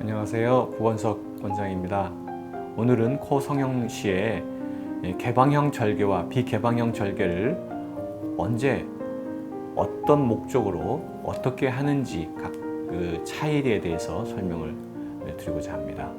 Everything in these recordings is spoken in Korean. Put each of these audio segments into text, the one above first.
안녕하세요. 구건석 원장입니다. 오늘은 코 성형시의 개방형 절개와 비개방형 절개를 언제 어떤 목적으로 어떻게 하는지 각 그 차이에 대해서 설명을 드리고자 합니다.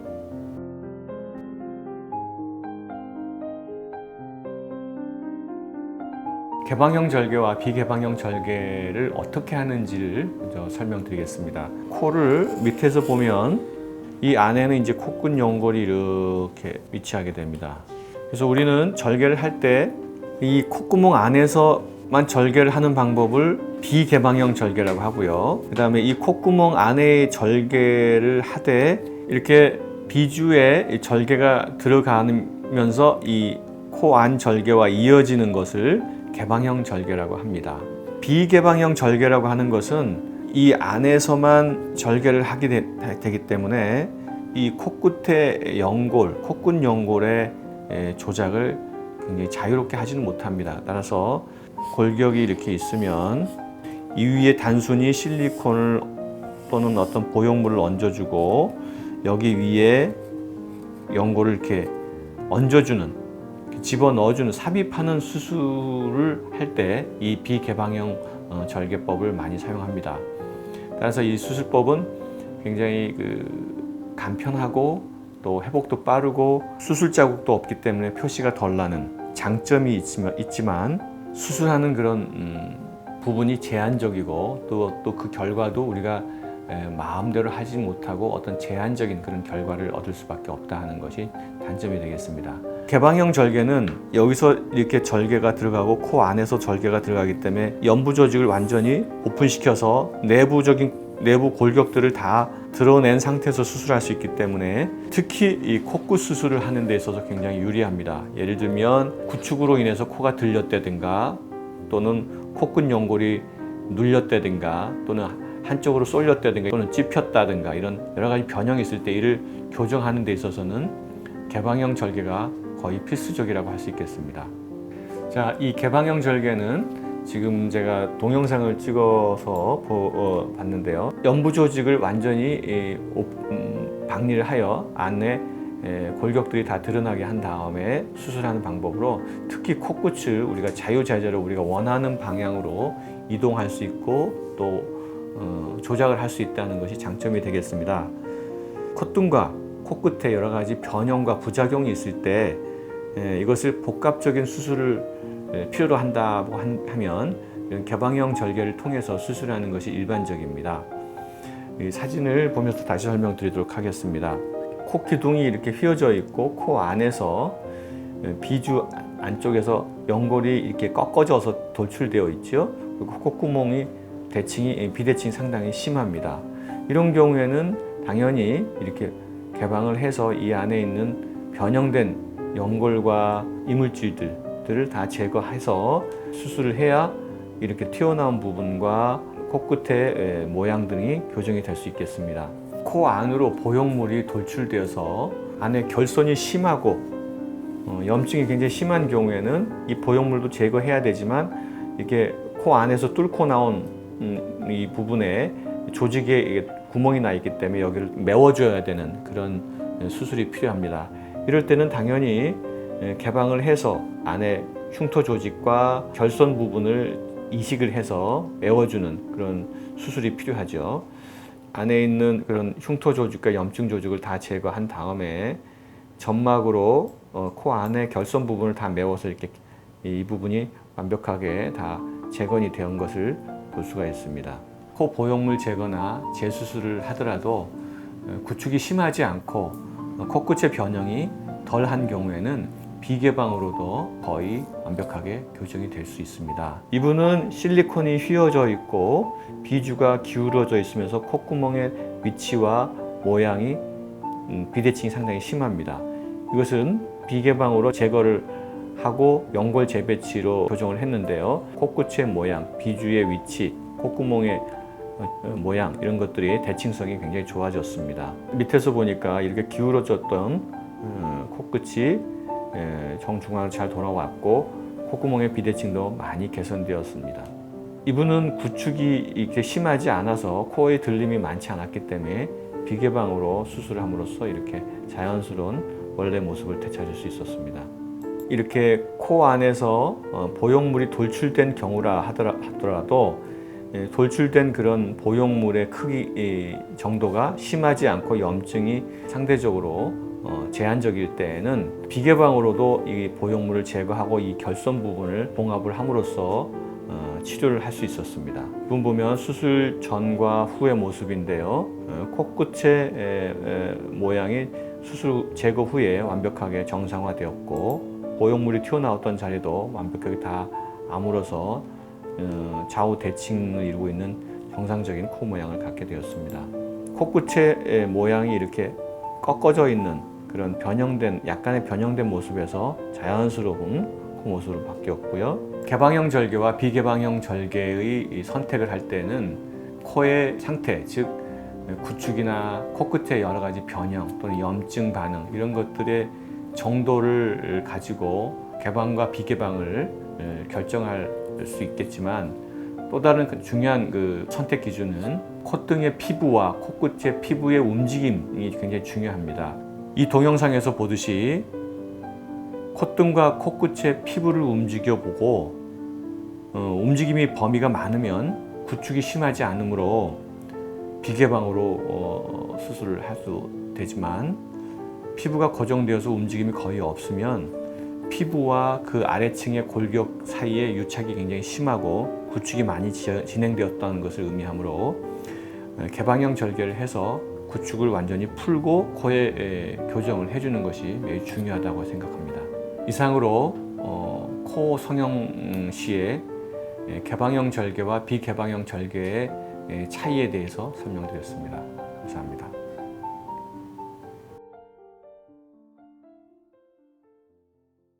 개방형 절개와 비개방형 절개를 어떻게 하는지를 먼저 설명드리겠습니다. 코를 밑에서 보면 이 안에는 이제 코끝 연골이 이렇게 위치하게 됩니다. 그래서 우리는 절개를 할 때 이 콧구멍 안에서만 절개를 하는 방법을 비개방형 절개라고 하고요. 그 다음에 이 콧구멍 안에 절개를 하되 이렇게 비주에 절개가 들어가면서 이 코 안 절개와 이어지는 것을 개방형 절개라고 합니다. 비개방형 절개라고 하는 것은 이 안에서만 절개를 하게 되기 때문에 이 코끝의 연골, 코끝 연골의 조작을 굉장히 자유롭게 하지는 못합니다. 따라서 골격이 이렇게 있으면 이 위에 단순히 실리콘을 또는 어떤 보형물을 얹어주고 여기 위에 연골을 이렇게 얹어주는, 집어넣어주는, 삽입하는 수술을 할 때 이 비개방형 절개법을 많이 사용합니다. 따라서 이 수술법은 굉장히 간편하고 또 회복도 빠르고 수술 자국도 없기 때문에 표시가 덜 나는 장점이 있지만 수술하는 그런 부분이 제한적이고 또 그 결과도 우리가 마음대로 하지 못하고 어떤 제한적인 그런 결과를 얻을 수밖에 없다 하는 것이 단점이 되겠습니다. 개방형 절개는 여기서 이렇게 절개가 들어가고 코 안에서 절개가 들어가기 때문에 연부 조직을 완전히 오픈시켜서 내부 골격들을 다 드러낸 상태에서 수술할 수 있기 때문에 특히 이 코끝 수술을 하는 데 있어서 굉장히 유리합니다. 예를 들면 구축으로 인해서 코가 들렸다든가 또는 코끝 연골이 눌렸다든가 또는 한쪽으로 쏠렸다든가 또는 찝혔다든가 이런 여러 가지 변형이 있을 때 이를 교정하는 데 있어서는 개방형 절개가 거의 필수적이라고 할 수 있겠습니다. 자, 이 개방형 절개는 지금 제가 동영상을 찍어서 봤는데요. 연부 조직을 완전히 박리를 하여 안에 골격들이 다 드러나게 한 다음에 수술하는 방법으로 특히 코끝을 우리가 자유자재로 우리가 원하는 방향으로 이동할 수 있고 또 조작을 할 수 있다는 것이 장점이 되겠습니다. 콧등과 코끝에 여러 가지 변형과 부작용이 있을 때 이것을 복합적인 수술을 필요로 한다고 하면 개방형 절개를 통해서 수술하는 것이 일반적입니다. 이 사진을 보면서 다시 설명드리도록 하겠습니다. 코 기둥이 이렇게 휘어져 있고 코 안에서 비주 안쪽에서 연골이 이렇게 꺾어져서 돌출되어 있죠. 그리고 콧구멍이 비대칭이 상당히 심합니다. 이런 경우에는 당연히 이렇게 개방을 해서 이 안에 있는 변형된 연골과 이물질들을 다 제거해서 수술을 해야 이렇게 튀어나온 부분과 코끝의 모양 등이 교정이 될 수 있겠습니다. 코 안으로 보형물이 돌출되어서 안에 결손이 심하고 염증이 굉장히 심한 경우에는 이 보형물도 제거해야 되지만 이게 코 안에서 뚫고 나온 이 부분에 조직에 구멍이 나 있기 때문에 여기를 메워줘야 되는 그런 수술이 필요합니다. 이럴 때는 당연히 개방을 해서 안에 흉터 조직과 결손 부분을 이식을 해서 메워주는 그런 수술이 필요하죠. 안에 있는 그런 흉터 조직과 염증 조직을 다 제거한 다음에 점막으로 코 안에 결손 부분을 다 메워서 이렇게 이 부분이 완벽하게 다 재건이 된 것을 볼 수가 있습니다. 코 보형물 제거나 재수술을 하더라도 구축이 심하지 않고 코끝의 변형이 덜한 경우에는 비개방으로도 거의 완벽하게 교정이 될 수 있습니다. 이분은 실리콘이 휘어져 있고 비주가 기울어져 있으면서 콧구멍의 위치와 모양이 비대칭이 상당히 심합니다. 이것은 비개방으로 제거를 하고 연골 재배치로 교정을 했는데요. 코끝의 모양, 비주의 위치, 콧구멍의 모양 이런 것들이 대칭성이 굉장히 좋아졌습니다. 밑에서 보니까 이렇게 기울어졌던 코끝이 정중앙으로 잘 돌아왔고 콧구멍의 비대칭도 많이 개선되었습니다. 이분은 구축이 이렇게 심하지 않아서 코에 들림이 많지 않았기 때문에 비개방으로 수술을 함으로써 이렇게 자연스러운 원래 모습을 되찾을 수 있었습니다. 이렇게 코 안에서 보형물이 돌출된 경우라 하더라도 돌출된 그런 보형물의 크기 정도가 심하지 않고 염증이 상대적으로 제한적일 때에는 비개방으로도 이 보형물을 제거하고 이 결손 부분을 봉합을 함으로써 치료를 할 수 있었습니다. 이분 보면 수술 전과 후의 모습인데요. 코끝의 모양이 수술 제거 후에 완벽하게 정상화되었고 보형물이 튀어나왔던 자리도 완벽하게 다 아물어서 좌우 대칭을 이루고 있는 정상적인 코 모양을 갖게 되었습니다. 코끝의 모양이 이렇게 꺾어져 있는 그런 약간의 변형된 모습에서 자연스러운 코 모습으로 바뀌었고요. 개방형 절개와 비개방형 절개의 선택을 할 때는 코의 상태, 즉 구축이나 코끝의 여러 가지 변형 또는 염증 반응 이런 것들의 정도를 가지고 개방과 비개방을 결정할 수 있겠지만 또 다른 중요한 선택 기준은 콧등의 피부와 코끝의 피부의 움직임이 굉장히 중요합니다. 이 동영상에서 보듯이 콧등과 코끝의 피부를 움직여 보고 움직임이 범위가 많으면 구축이 심하지 않으므로 비개방으로 수술을 할 수 되지만 피부가 고정되어서 움직임이 거의 없으면 피부와 그 아래층의 골격 사이에 유착이 굉장히 심하고 구축이 많이 진행되었다는 것을 의미하므로 개방형 절개를 해서 구축을 완전히 풀고 코에 교정을 해주는 것이 매우 중요하다고 생각합니다. 이상으로 코 성형 시의 개방형 절개와 비개방형 절개의 차이에 대해서 설명드렸습니다. 감사합니다.